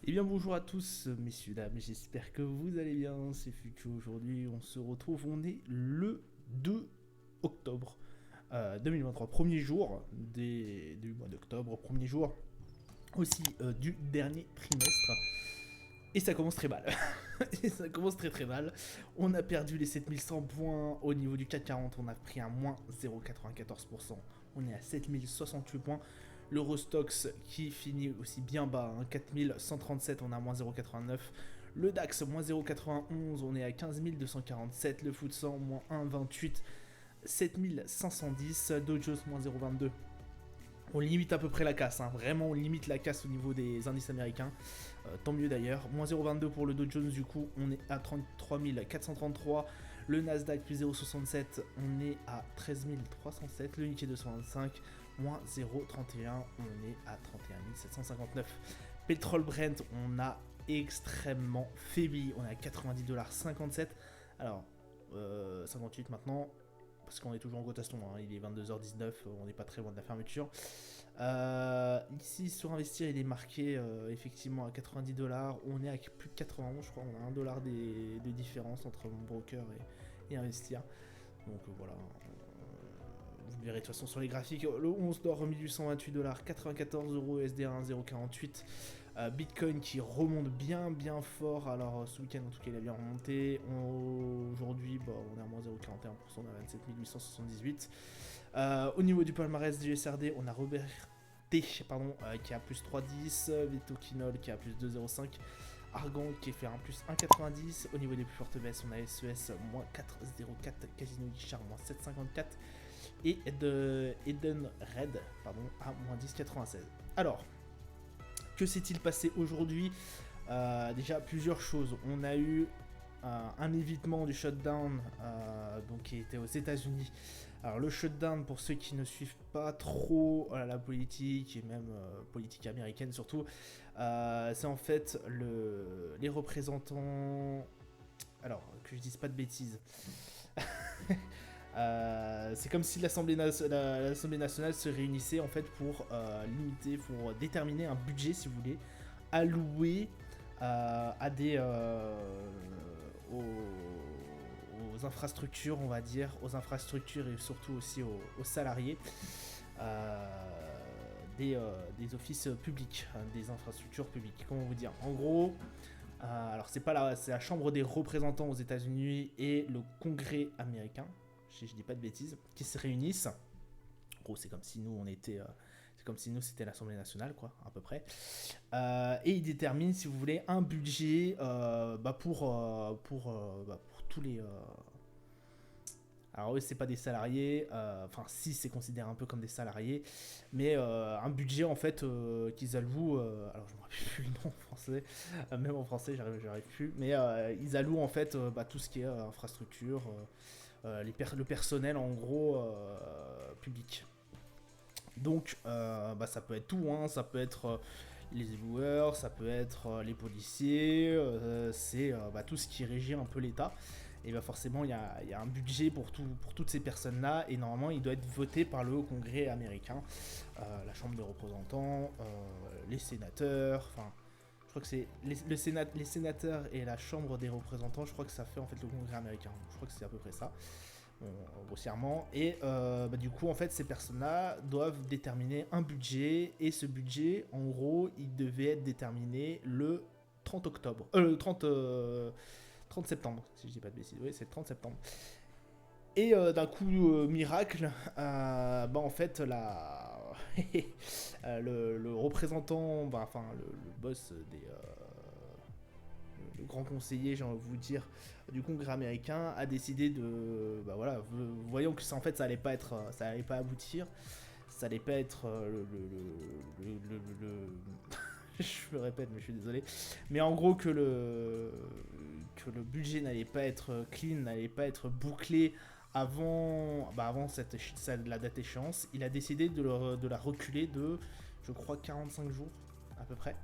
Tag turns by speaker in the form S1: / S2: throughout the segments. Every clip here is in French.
S1: Eh bien bonjour à tous messieurs dames, j'espère que vous allez bien, c'est Fuku. Aujourd'hui on se retrouve, on est le 2 octobre 2023, premier jour du mois d'octobre, premier jour aussi du dernier trimestre. Et ça commence très mal. Et ça commence très très mal. On a perdu les 7100 points au niveau du CAC 40, on a pris un moins 0,94%. On est à 7068 points. L'Eurostox qui finit aussi bien bas, hein, 4137, on a moins 0,89. Le DAX, moins 0,91, on est à 15 247. Le FTSE 100, moins 1,28, 7510. Dow Jones, moins 0,22. On limite à peu près la casse, hein. Vraiment on limite la casse au niveau des indices américains. Tant mieux d'ailleurs. Moins 0,22 pour le Dow Jones, du coup on est à 33 433. Le Nasdaq plus 0,67, on est à 13 307. Le Nikkei 225, moins 0,31, on est à 31 759. Pétrole Brent, on a extrêmement faibli, on est à 90,57$. Alors, 58 maintenant, parce qu'on est toujours en cotation, hein, il est 22h19, on n'est pas très loin de la fermeture. Ici sur investir il est marqué effectivement à 90$, on est à plus de 91, je crois, on a 1$ de différence entre mon broker et investir. Donc voilà, vous verrez de toute façon sur les graphiques. Le 11 d'or 1828$, 94€ USD1 0,48. Bitcoin qui remonte bien fort. Alors ce week-end en tout cas il a bien remonté. Aujourd'hui on est à moins 0,41%, on a 27 878. Au niveau du palmarès du SRD, on a Robert T qui a plus 3,10, Vetoquinol qui a plus 2,05, Argan qui fait un plus 1,90. Au niveau des plus fortes baisses, on a SES moins 4,04, Casino Guichard moins 7,54 et Eden Red à moins 10,96. Alors, que s'est-il passé aujourd'hui? Déjà plusieurs choses. On a eu un évitement du shutdown donc qui était aux États-Unis. Alors le shutdown, pour ceux qui ne suivent pas trop la politique et même politique américaine surtout, c'est en fait les représentants. Alors que je dise pas de bêtises. C'est comme si l'Assemblée nationale se réunissait en fait pour limiter, pour déterminer un budget, si vous voulez, alloué à des aux infrastructures, on va dire, aux infrastructures et surtout aussi aux salariés des offices publics, des infrastructures publiques. Comment vous dire? En gros, alors c'est la Chambre des représentants aux États-Unis et le Congrès américain, je dis pas de bêtises, qui se réunissent. En gros, c'est comme si nous on était c'est comme si nous c'était l'Assemblée nationale, quoi, à peu près. Et ils déterminent, si vous voulez, un budget pour tous les. Alors, eux, c'est pas des salariés, enfin, si, c'est considéré un peu comme des salariés, mais un budget en fait qu'ils allouent. Alors, je me rappelle plus le nom en français, même en français, j'arrive plus, mais ils allouent en fait tout ce qui est infrastructure, le personnel en gros public. Donc ça peut être tout, hein, ça peut être les éboueurs, ça peut être les policiers, c'est tout ce qui régit un peu l'État. Et forcément il y a un budget pour toutes ces personnes-là, et normalement il doit être voté par le Congrès américain, la Chambre des représentants, les sénateurs, enfin je crois que c'est les sénateurs et la Chambre des représentants, je crois que ça fait en fait le Congrès américain, je crois que c'est à peu près ça. Bon, grossièrement, et du coup en fait ces personnes-là doivent déterminer un budget, et ce budget en gros il devait être déterminé le 30 octobre, le 30 septembre, si je dis pas de bêtises, oui c'est le 30 septembre. Et d'un coup miracle, en fait le représentant, le boss le grand conseiller, j'ai envie de vous dire, du Congrès américain a décidé de, voyons que ça en fait ça allait pas être, ça allait pas aboutir, ça allait pas être je me répète mais je suis désolé, mais en gros que le budget n'allait pas être clean, n'allait pas être bouclé avant la date échéance. Il a décidé de la reculer de, je crois, 45 jours à peu près.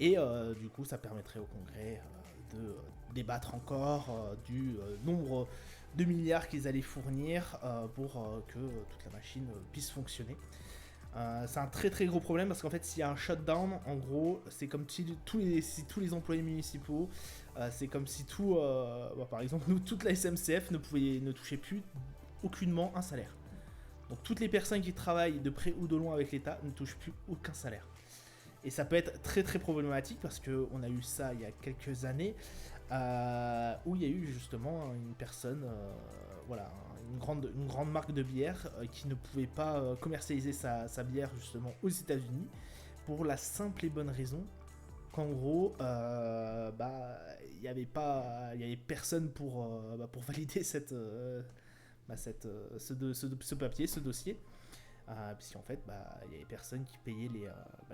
S1: Et du coup, ça permettrait au Congrès de débattre encore du nombre de milliards qu'ils allaient fournir pour que toute la machine puisse fonctionner. C'est un très très gros problème parce qu'en fait s'il y a un shutdown, en gros c'est comme si tous les employés municipaux, c'est comme si par exemple nous, toute la SMCF ne touchait plus aucunement un salaire. Donc toutes les personnes qui travaillent de près ou de loin avec l'État ne touchent plus aucun salaire. Et ça peut être très très problématique parce qu'on a eu ça il y a quelques années où il y a eu justement une personne, voilà, une grande marque de bière qui ne pouvait pas commercialiser sa bière justement aux États-Unis pour la simple et bonne raison qu'en gros, il y avait personne pour valider ce papier, ce dossier. Puisqu'en fait, il y avait personne qui payait les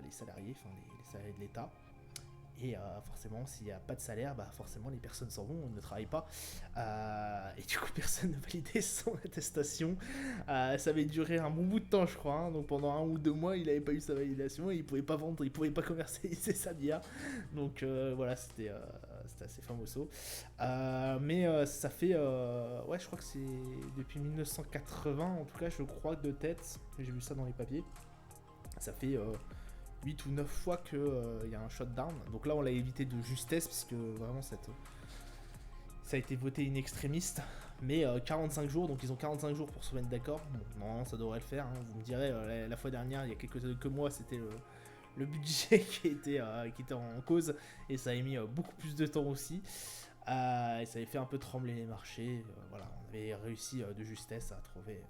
S1: salariés, enfin les salariés de l'État. Et forcément, s'il n'y a pas de salaire, forcément les personnes s'en vont, ne travaillent pas. Et du coup, personne ne validait son attestation. Ça avait duré un bon bout de temps, je crois. Hein. Donc pendant 1 ou 2 mois, il n'avait pas eu sa validation et il ne pouvait pas vendre, il ne pouvait pas commercialiser sa bière. Donc voilà, c'était assez famoso. Mais ça fait, ouais, je crois que c'est depuis 1980, en tout cas, je crois de tête. J'ai vu ça dans les papiers. Ça fait 8 ou 9 fois qu'il y a un shutdown. Donc là, on l'a évité de justesse, puisque vraiment, ça a été voté in extremis. Mais 45 jours, donc ils ont 45 jours pour se mettre d'accord. Bon, normalement, ça devrait le faire. Hein. Vous me direz, la fois dernière, il y a quelques mois, c'était le budget qui était en cause. Et ça a mis beaucoup plus de temps aussi. Et ça avait fait un peu trembler les marchés. Voilà, on avait réussi de justesse à trouver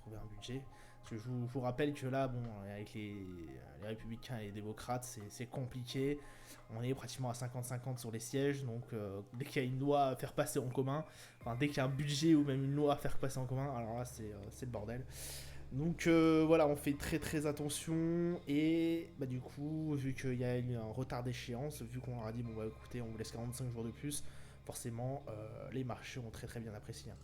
S1: un budget. Parce que je vous rappelle que là, bon, avec les républicains et les démocrates, c'est compliqué. On est pratiquement à 50-50 sur les sièges, donc dès qu'il y a une loi à faire passer en commun, enfin dès qu'il y a un budget ou même une loi à faire passer en commun, alors là c'est le bordel. Donc voilà, on fait très très attention et du coup, vu qu'il y a eu un retard d'échéance, vu qu'on leur a dit bon écoutez, on vous laisse 45 jours de plus, forcément les marchés ont très très bien apprécié. Hein.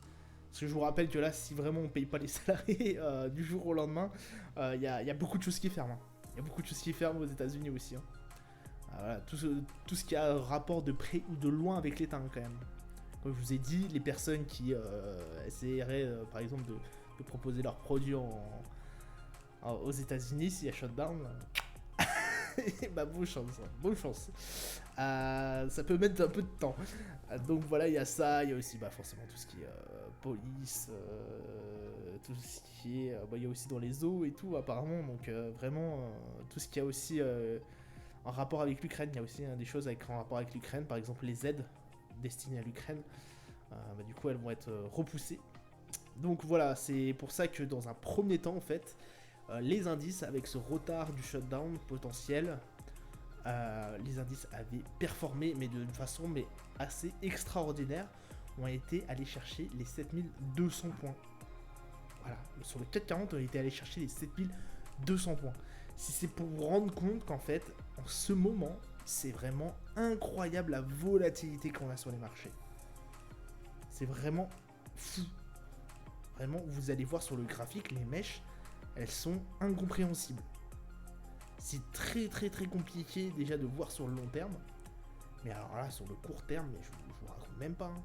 S1: Parce que je vous rappelle que là, si vraiment on paye pas les salariés du jour au lendemain, il y a beaucoup de choses qui ferment. Il y a beaucoup de choses qui ferment aux États-Unis aussi. Hein. Voilà, tout ce qui a un rapport de près ou de loin avec l'État, hein, quand même. Comme je vous ai dit, les personnes qui essaieraient, par exemple, de proposer leurs produits aux États-Unis, s'il y a shutdown, bonne chance. Bonne chance. Ça peut mettre un peu de temps. Donc voilà, il y a ça, il y a aussi forcément tout ce qui est police, tout ce qui est... il y a aussi dans les eaux et tout apparemment, donc vraiment tout ce qui a aussi en rapport avec l'Ukraine, il y a aussi des choses en rapport avec l'Ukraine, par exemple les aides destinées à l'Ukraine, du coup elles vont être repoussées. Donc voilà, c'est pour ça que dans un premier temps en fait, les indices avec ce retard du shutdown potentiel, les indices avaient performé mais d'une façon assez extraordinaire, ont été allés chercher les 7200 points. Voilà, sur le CAC 40 on a été allés chercher les 7200 points. Si c'est pour vous rendre compte qu'en fait, en ce moment, c'est vraiment incroyable la volatilité qu'on a sur les marchés. C'est vraiment fou. Vraiment, vous allez voir sur le graphique, les mèches, elles sont incompréhensibles. C'est très très très compliqué déjà de voir sur le long terme. Mais alors là, sur le court terme, je vous raconte même pas. Hein.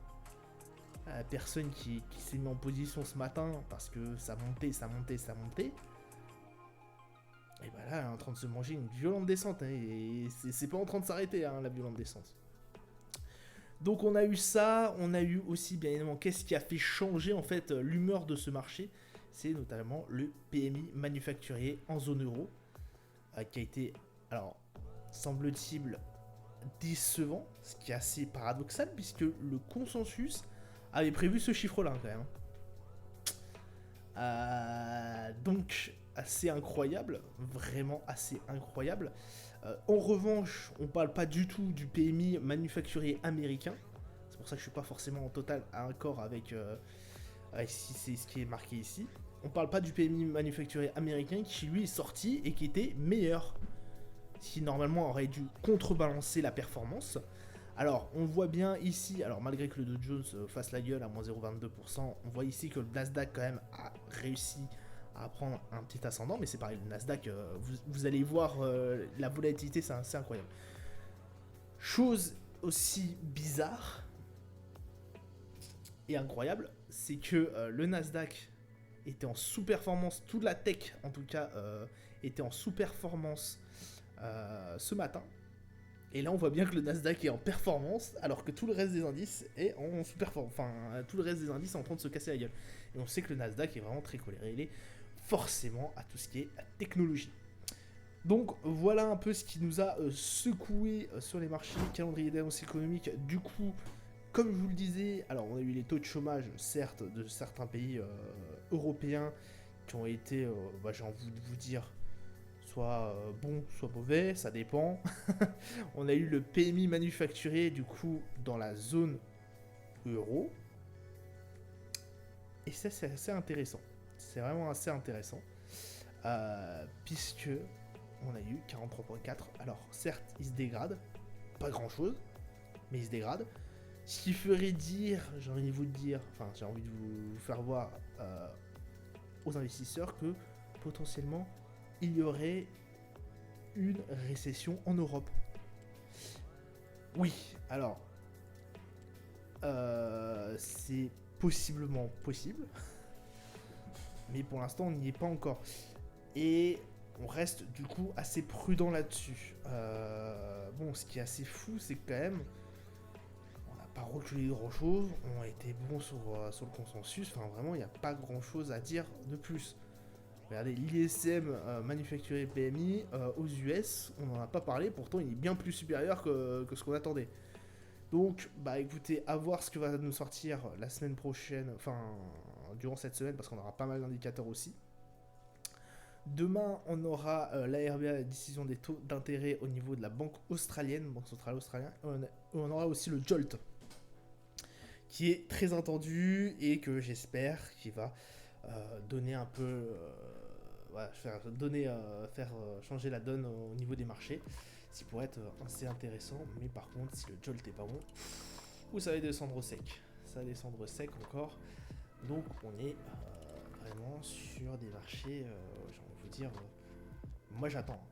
S1: La personne qui s'est mis en position ce matin parce que ça montait. Et là, elle est en train de se manger une violente descente. Hein, et c'est pas en train de s'arrêter, hein, la violente descente. Donc on a eu ça, on a eu aussi bien évidemment qu'est-ce qui a fait changer en fait l'humeur de ce marché. C'est notamment le PMI manufacturier en zone euro, qui a été, alors, semble-t-il, décevant, ce qui est assez paradoxal puisque le consensus avait prévu ce chiffre-là quand même. Donc assez incroyable, vraiment assez incroyable. En revanche, on parle pas du tout du PMI manufacturier américain. C'est pour ça que je suis pas forcément en total accord avec c'est ce qui est marqué ici. On parle pas du PMI manufacturier américain qui lui est sorti et qui était meilleur. Ce qui normalement aurait dû contrebalancer la performance. Alors, on voit bien ici, alors malgré que le Dow Jones fasse la gueule à moins 0,22%, on voit ici que le Nasdaq quand même a réussi à prendre un petit ascendant, mais c'est pareil, le Nasdaq, vous allez voir la volatilité, c'est incroyable. Chose aussi bizarre et incroyable, c'est que le Nasdaq était en sous-performance, toute la tech en tout cas était en sous-performance ce matin. Et là on voit bien que le Nasdaq est en performance alors que tout le reste des indices est en sous-performance. Enfin, tout le reste des indices est en train de se casser la gueule. Et on sait que le Nasdaq est vraiment très coléré. Il est forcément à tout ce qui est technologie. Donc voilà un peu ce qui nous a secoué sur les marchés, calendrier d'annonce économique. Du coup, comme je vous le disais, alors on a eu les taux de chômage, certes, de certains pays européens qui ont été, j'ai envie de vous dire, soit bons, soit mauvais, ça dépend. On a eu le PMI manufacturier, du coup, dans la zone euro. Et ça, c'est assez intéressant. C'est vraiment assez intéressant. Puisque on a eu 43.4. Alors, certes, il se dégrade. Pas grand-chose, mais il se dégrade. Ce qui ferait dire, j'ai envie de vous dire, enfin, j'ai envie de vous faire voir aux investisseurs que potentiellement, il y aurait une récession en Europe. Oui, alors, c'est possiblement possible, mais pour l'instant, on n'y est pas encore. Et on reste du coup assez prudent là-dessus. Bon, ce qui est assez fou, c'est que quand même, on n'a pas reculé grand-chose, on a été bon sur le consensus, enfin vraiment, il n'y a pas grand-chose à dire de plus. Regardez, l'ISM manufacturé PMI aux US, on n'en a pas parlé, pourtant il est bien plus supérieur que ce qu'on attendait. Donc, bah écoutez, à voir ce que va nous sortir la semaine prochaine, enfin, durant cette semaine, parce qu'on aura pas mal d'indicateurs aussi. Demain, on aura l'ARBA, la décision des taux d'intérêt au niveau de la banque australienne, banque centrale australienne. On aura aussi le JOLT, qui est très attendu et que j'espère qu'il va donner un peu, faire changer la donne au niveau des marchés. Ce qui pourrait être assez intéressant, mais par contre, si le JOLT est pas bon, ça va descendre sec. Ça va descendre sec encore. Donc, on est vraiment sur des marchés, j'ai envie de vous dire, moi j'attends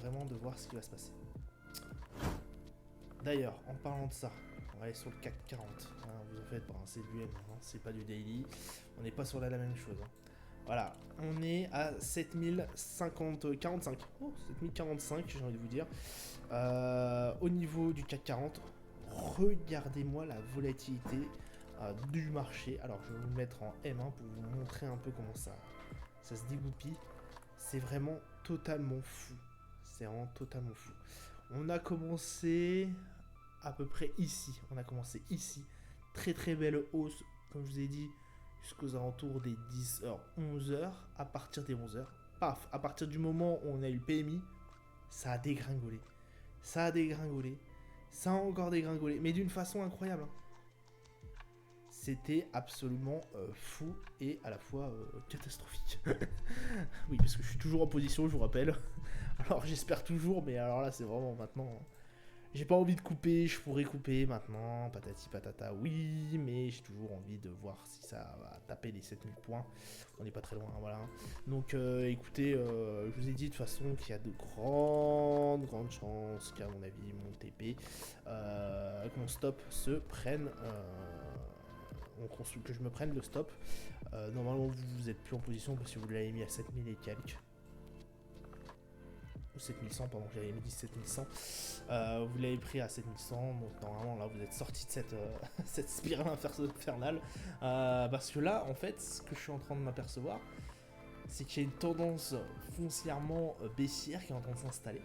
S1: vraiment de voir ce qui va se passer. D'ailleurs, en parlant de ça, on va aller sur le CAC 40, vous en faites pas, c'est du M, c'est pas du daily, on n'est pas sur la même chose. Voilà, on est à 7045, 7045 j'ai envie de vous dire, au niveau du CAC 40, regardez-moi la volatilité du marché. Alors je vais vous le mettre en M1 pour vous montrer un peu comment ça se dégoupille. C'est vraiment totalement fou. C'est vraiment totalement fou. On a commencé à peu près ici. On a commencé ici. Très très belle hausse, comme je vous ai dit, jusqu'aux alentours des 10h, 11h. À partir des 11h, paf, à partir du moment où on a eu le PMI, ça a dégringolé. Ça a dégringolé. Ça a encore dégringolé. Mais d'une façon incroyable. C'était absolument fou et à la fois catastrophique. Oui, parce que je suis toujours en position, je vous rappelle. Alors j'espère toujours, mais alors là c'est vraiment maintenant. J'ai pas envie de couper, je pourrais couper maintenant, patati patata, oui, mais j'ai toujours envie de voir si ça va taper les 7000 points. On n'est pas très loin, voilà. Donc écoutez, je vous ai dit de toute façon qu'il y a de grandes chances qu'à mon avis mon TP, que mon stop se prenne. Que je me prenne le stop. Normalement vous êtes plus en position parce que vous l'avez mis à 7000 et quelques. Ou 7100, pardon, j'avais mis 7100. Vous l'avez pris à 7100, donc normalement là vous êtes sorti de cette spirale infernale. Parce que là, en fait, ce que je suis en train de m'apercevoir, c'est qu'il y a une tendance foncièrement baissière qui est en train de s'installer.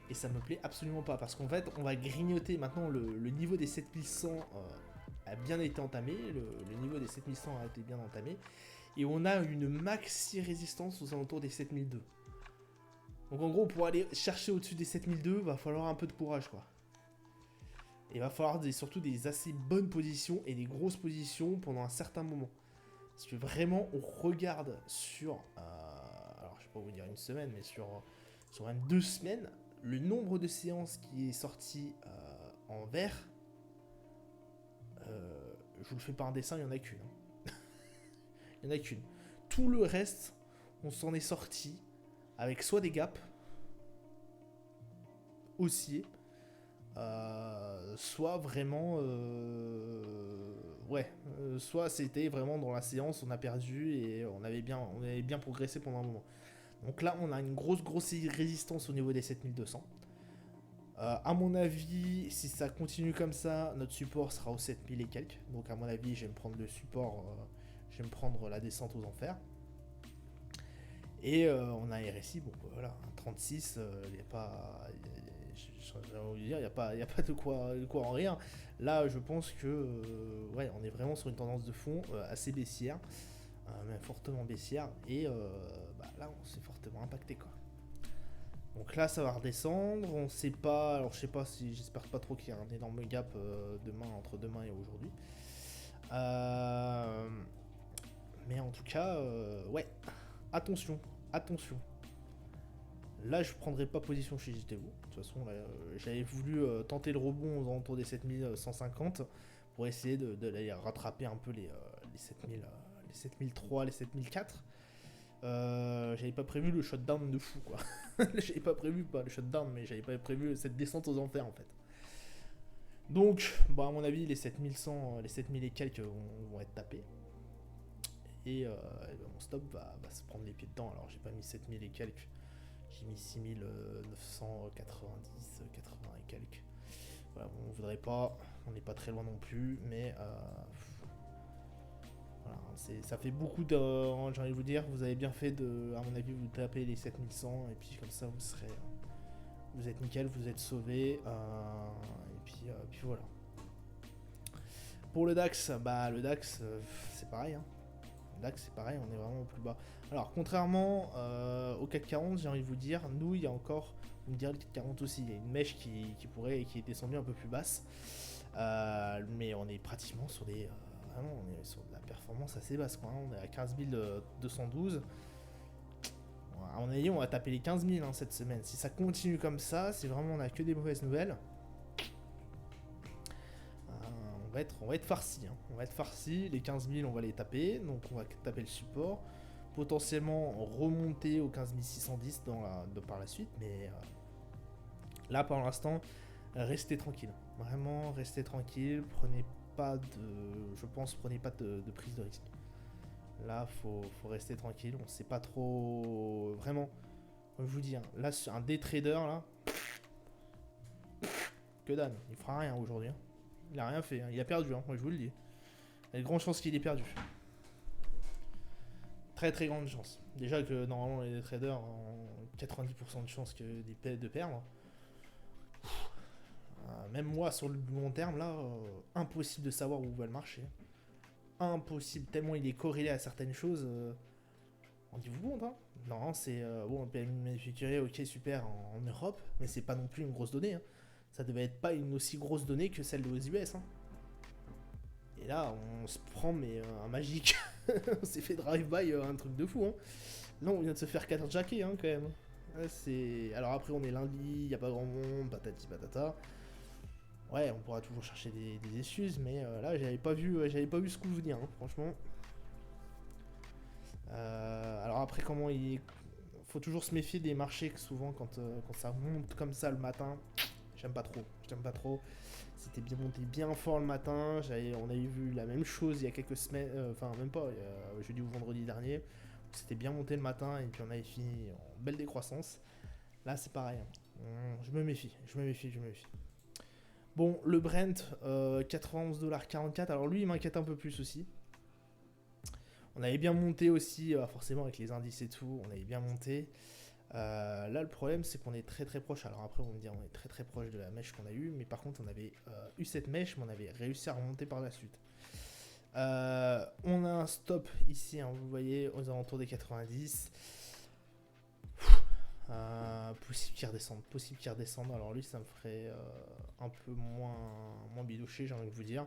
S1: Et ça me plaît absolument pas, parce qu'en fait, on va grignoter maintenant le niveau des 7100 a bien été entamé, le niveau des 7100 a été bien entamé, et on a une maxi résistance aux alentours des 7002. Donc en gros, pour aller chercher au-dessus des 7002, va falloir un peu de courage, quoi. Et va falloir surtout des assez bonnes positions et des grosses positions pendant un certain moment. Parce que vraiment, on regarde sur, alors je vais pas vous dire une semaine, mais sur même 2 semaines, le nombre de séances qui est sorti en vert, je vous le fais par un dessin, il n'y en a qu'une. Il n'y en a qu'une. Tout le reste, on s'en est sorti avec soit des gaps haussiers, soit vraiment... ouais, soit c'était vraiment dans la séance, on a perdu et on avait bien progressé pendant un moment. Donc là, on a une grosse résistance au niveau des 7200. À mon avis, si ça continue comme ça, notre support sera aux 7000 et quelques. Donc à mon avis, je vais me prendre le support, je vais me prendre la descente aux enfers. Et on a RSI, bon voilà, 36, il n'y a pas... J'ai envie de dire, il n'y a pas de quoi en rire. Là, je pense que ouais, on est vraiment sur une tendance de fond assez baissière, même fortement baissière. Et bah, là, on s'est fortement impacté, quoi. Donc là, ça va redescendre. On sait pas. Alors, je sais pas si. J'espère pas trop qu'il y ait un énorme gap demain entre demain et aujourd'hui. Mais en tout cas, ouais. Attention, attention. Là, je prendrai pas position chez JTO. De toute façon, j'avais voulu tenter le rebond aux alentours des 7150 pour essayer d'aller rattraper un peu les 7000, les 7003, les 7004. J'avais pas prévu le shutdown de fou, quoi. J'avais pas prévu, pas le shutdown, mais j'avais pas prévu cette descente aux enfers, en fait. Donc, bah, à mon avis, les 7100, les 7000 et quelques vont être tapés. Et mon stop va se prendre les pieds dedans. Alors, j'ai pas mis 7000 et quelques. J'ai mis 6990, 80 et quelques. Voilà, bon, on voudrait pas, on n'est pas très loin non plus, mais voilà, ça fait beaucoup de. J'ai envie de vous dire, vous avez bien fait à mon avis, vous tapez les 7100 et puis comme ça vous êtes nickel, vous êtes sauvé. Et puis voilà. Pour le DAX, bah le DAX, c'est pareil. Hein. Le DAX, c'est pareil, on est vraiment au plus bas. Alors, contrairement au CAC 40, j'ai envie de vous dire, nous, il y a encore, vous me direz le CAC 40 aussi, il y a une mèche qui est descendue un peu plus basse. Mais on est pratiquement sur des. Vraiment, on est sur de la performance assez basse, quoi. Hein. On est à 15 212. À mon avis, on va taper les 15 000 hein, cette semaine. Si ça continue comme ça, si vraiment on a que des mauvaises nouvelles, on va être farci. Hein. On va être farci. Les 15 000, on va les taper. Donc, on va taper le support. Potentiellement remonter aux 15 610 par la suite. Mais là, pour l'instant, restez tranquille. Vraiment, restez tranquille. Prenez pas de prise de risque. Là, faut rester tranquille. On sait pas trop. Vraiment, comme je vous dis, hein, là, un day trader, là, que dalle. Il fera rien aujourd'hui. Hein. Il a rien fait. Hein. Il a perdu, hein, moi je vous le dis. Il y a de grandes chances qu'il ait perdu. Très très grande chance. Déjà que normalement les traders ont 90% de chances de perdre. Même moi sur le long terme là, impossible de savoir où va le marché. Impossible, tellement il est corrélé à certaines choses. On dit vous compte hein. Non, c'est bon, on peut manufacturer, ok super en Europe, mais c'est pas non plus une grosse donnée. Hein. Ça devait être pas une aussi grosse donnée que celle aux US. Hein. Et là, on se prend mais un magique. On s'est fait drive-by un truc de fou. Hein. Là, on vient de se faire 4 jackets hein, quand même. Alors après, on est lundi, il n'y a pas grand monde, patati patata. Ouais, on pourra toujours chercher des excuses, mais là, j'avais pas vu ce coup venir, hein, franchement. Alors après, comment il faut toujours se méfier des marchés que souvent quand ça monte comme ça le matin. J'aime pas trop. C'était bien monté bien fort le matin. On avait vu la même chose il y a quelques semaines, enfin même pas, jeudi ou vendredi dernier. C'était bien monté le matin et puis on avait fini en belle décroissance. Là c'est pareil. Hein. Je me méfie. Bon, le Brent, 91,44$. Alors lui il m'inquiète un peu plus aussi. On avait bien monté aussi, forcément avec les indices et tout, on avait bien monté. Là, le problème, c'est qu'on est très très proche. Alors après, on va me dire, on est très très proche de la mèche qu'on a eue, mais par contre, on avait eu cette mèche, mais on avait réussi à remonter par la suite. On a un stop ici, hein, vous voyez, aux alentours des 90. Possible qu'il redescende. Alors lui, ça me ferait un peu moins bidouché, j'ai envie de vous dire.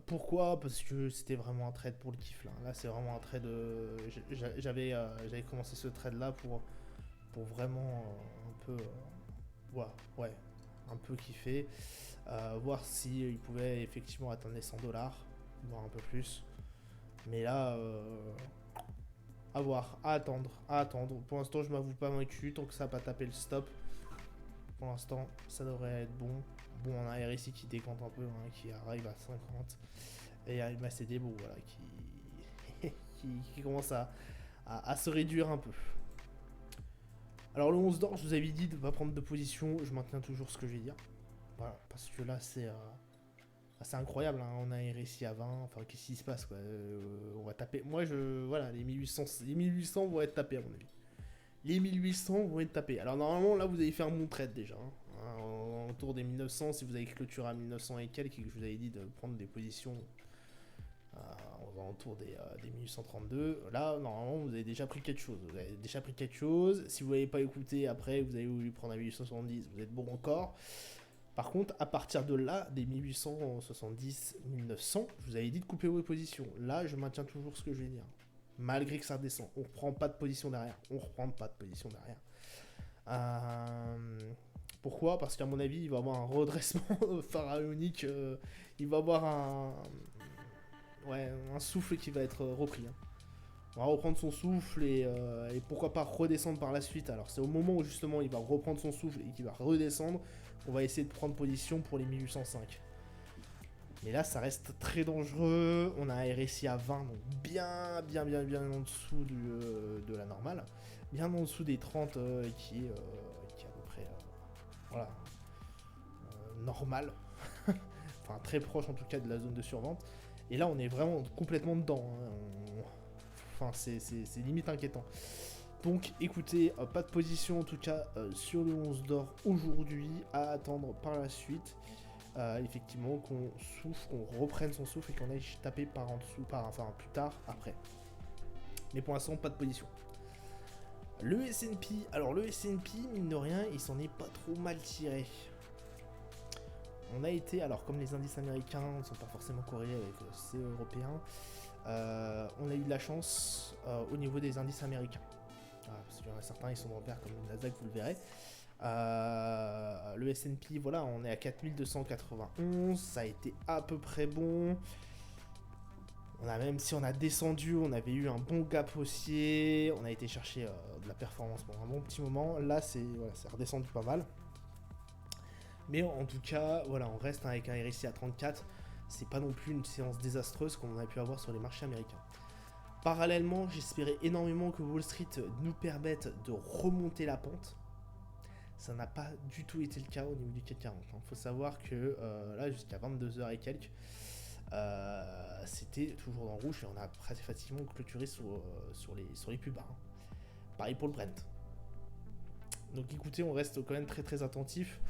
S1: Pourquoi? Parce que c'était vraiment un trade pour le kiff là. Là, c'est vraiment un trade. J'avais commencé ce trade là pour vraiment un peu ouais un peu kiffer voir si il pouvait effectivement atteindre les 100$, voire un peu plus, mais là à voir, à attendre. Pour l'instant je m'avoue pas vaincu tant que ça n'a pas tapé le stop. pour l'instant, ça devrait être bon. Bon, on a un RSI qui décante un peu, hein, qui arrive à 50. Et un MACD, bon, voilà, qui commence à se réduire un peu. Alors, le 11 d'or, je vous avais dit de ne pas prendre de position. Je maintiens toujours ce que je vais dire. Voilà, parce que là, c'est incroyable. Hein. On a un RSI à 20. Enfin, qu'est-ce qui se passe, quoi. On va taper. Moi, voilà, les 1800 vont être tapés, à mon avis. Les 1800 vont être tapés. Alors, normalement, là, vous avez fait un bon trade déjà. Autour des 1900, si vous avez clôturé à 1900 et quelques, et que je vous avais dit de prendre des positions autour des 1832, là, normalement, vous avez déjà pris quelque chose. Si vous n'avez pas écouté après, vous avez voulu prendre à 1870, vous êtes bon encore. Par contre, à partir de là, des 1870-1900, je vous avais dit de couper vos positions. Là, je maintiens toujours ce que je vais dire. Malgré que ça redescend. On reprend pas de position derrière. Pourquoi ? Parce qu'à mon avis, il va avoir un redressement pharaonique. Il va avoir un souffle qui va être repris. Hein. On va reprendre son souffle et pourquoi pas redescendre par la suite. Alors c'est au moment où justement il va reprendre son souffle et qu'il va redescendre, on va essayer de prendre position pour les 1805. Mais là ça reste très dangereux. On a un RSI à 20, donc bien en dessous de la normale. Bien en dessous des 30 qui est à peu près normal. Enfin très proche en tout cas de la zone de survente. Et là, on est vraiment complètement dedans. Hein. Enfin, c'est limite inquiétant. Donc, écoutez, pas de position en tout cas sur le 11 d'or aujourd'hui. À attendre par la suite. Effectivement, qu'on souffle, qu'on reprenne son souffle et qu'on aille taper par en dessous, plus tard, après. Mais pour l'instant, pas de position. Le S&P, alors le S&P, mine de rien, il s'en est pas trop mal tiré. On a été, alors comme les indices américains ne sont pas forcément corrélés avec ceux européens, on a eu de la chance au niveau des indices américains. Parce qu'il y en a certains, ils sont de repère comme le Nasdaq, vous le verrez. Le S&P, voilà, on est à 4291, ça a été à peu près bon. Même si on a descendu, on avait eu un bon gap haussier, on a été chercher de la performance pendant un bon petit moment. Là, c'est redescendu pas mal. Mais en tout cas, voilà, on reste avec un RSI à 34. C'est pas non plus une séance désastreuse qu'on a pu avoir sur les marchés américains. Parallèlement, j'espérais énormément que Wall Street nous permette de remonter la pente. Ça n'a pas du tout été le cas au niveau du CAC 40. Il faut savoir que là, jusqu'à 22h et quelques, c'était toujours dans le rouge et on a pratiquement clôturé sur les plus bas. Hein. Pareil pour le Brent. Donc écoutez, on reste quand même très très attentif.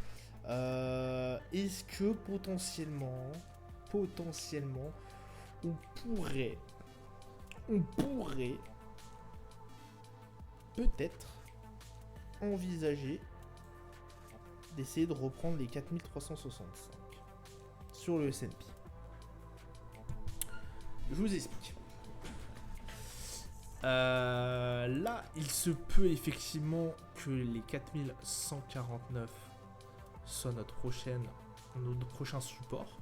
S1: Est-ce que potentiellement, on pourrait peut-être envisager d'essayer de reprendre les 4365 sur le S&P. Je vous explique. Là, il se peut effectivement que les 4149 soit notre prochain support.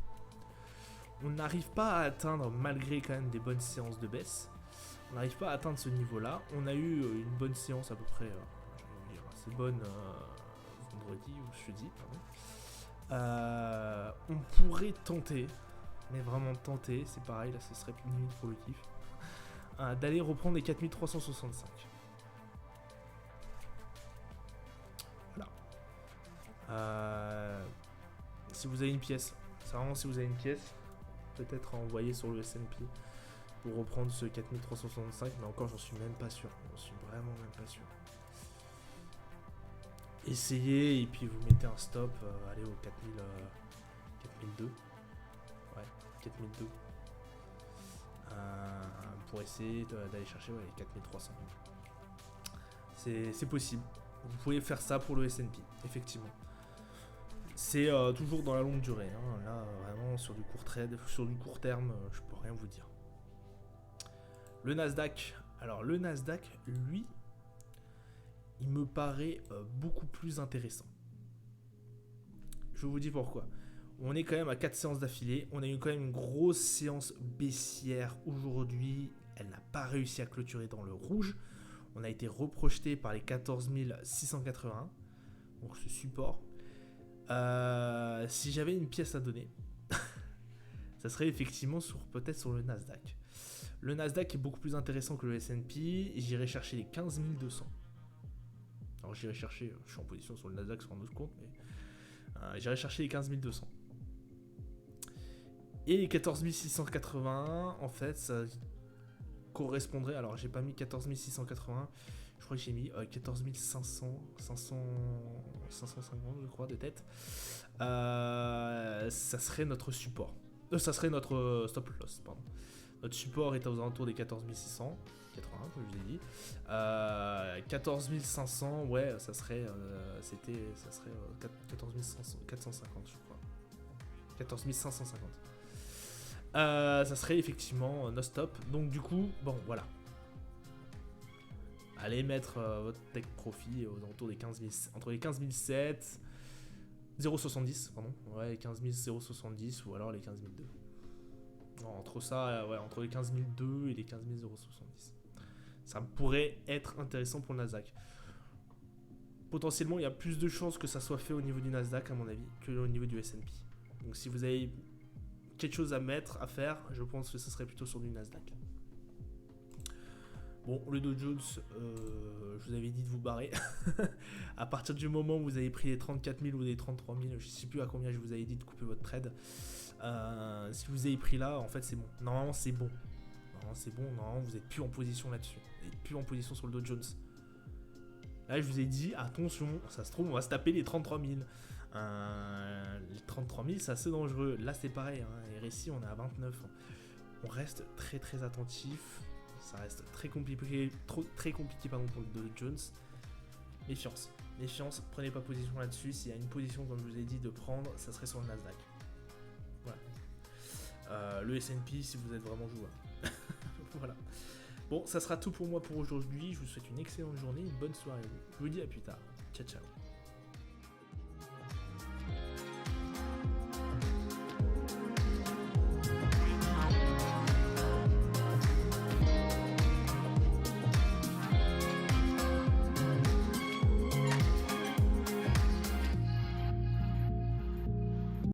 S1: On n'arrive pas à atteindre, malgré quand même des bonnes séances de baisse, on n'arrive pas à atteindre ce niveau-là. On a eu une bonne séance à peu près, assez bonne vendredi ou jeudi, pardon. On pourrait tenter, mais vraiment tenter, c'est pareil, là ce serait limite pour le kiff, d'aller reprendre les 4365. Si vous avez une pièce, peut-être à envoyer sur le S&P pour reprendre ce 4365, mais encore j'en suis même pas sûr. J'en suis vraiment même pas sûr. Essayez et puis vous mettez un stop, allez au 4002. Ouais, 4002. Pour essayer d'aller chercher les 4300. C'est possible. Vous pouvez faire ça pour le S&P, effectivement. C'est toujours dans la longue durée. Hein. Là, vraiment, sur du court terme, je peux rien vous dire. Le Nasdaq. Alors, le Nasdaq, lui, il me paraît beaucoup plus intéressant. Je vous dis pourquoi. On est quand même à 4 séances d'affilée. On a eu quand même une grosse séance baissière aujourd'hui. Elle n'a pas réussi à clôturer dans le rouge. On a été reprojeté par les 14 681. Donc, ce support. Si j'avais une pièce à donner, ça serait effectivement peut-être sur le Nasdaq. Le Nasdaq est beaucoup plus intéressant que le S&P. J'irai chercher les 15 200. Alors j'irai chercher, je suis en position sur le Nasdaq sur un autre compte, mais j'irai chercher les 15 200. Et les 14 681, en fait, ça correspondrait. Alors j'ai pas mis 14 681, je crois que j'ai mis 14 500, 550, je crois, de tête. Ça serait notre support. Ça serait notre stop loss, pardon. Notre support est aux alentours des 14 680, comme je l'ai dit. 14 500, ouais, ça serait 14 450, je crois. 14 550. Ça serait effectivement no stop. Donc du coup, bon, voilà. Allez mettre votre take profit aux alentours des 15 000, entre les 15 007, 0,70, pardon. Ouais, les 15 070 ou alors les 15 002. Non, entre ça, ouais, entre les 15 002 et les 15 070. Ça pourrait être intéressant pour le Nasdaq. Potentiellement, il y a plus de chances que ça soit fait au niveau du Nasdaq, à mon avis, que au niveau du S&P. Donc si vous avez quelque chose à faire, je pense que ce serait plutôt sur du Nasdaq. Bon, le Dow Jones, je vous avais dit de vous barrer. À partir du moment où vous avez pris les 34 000 ou les 33 000, je ne sais plus à combien je vous avais dit de couper votre trade. Si vous avez pris là, en fait, c'est bon. Normalement, c'est bon. Normalement, vous n'êtes plus en position là-dessus. Vous n'êtes plus en position sur le Dow Jones. Là, je vous ai dit, attention, ça se trouve, on va se taper les 33 000. Les 33 000, c'est assez dangereux. Là, c'est pareil. Les récits, on est à 29. On reste très très attentif. Ça reste très compliqué, pour le Dow Jones. Méfiance. Prenez pas position là-dessus. S'il y a une position, comme je vous ai dit, de prendre, ça serait sur le Nasdaq. Voilà. Le S&P, si vous êtes vraiment joueur. Voilà. Bon, ça sera tout pour moi pour aujourd'hui. Je vous souhaite une excellente journée, une bonne soirée. Je vous dis à plus tard. Ciao, ciao.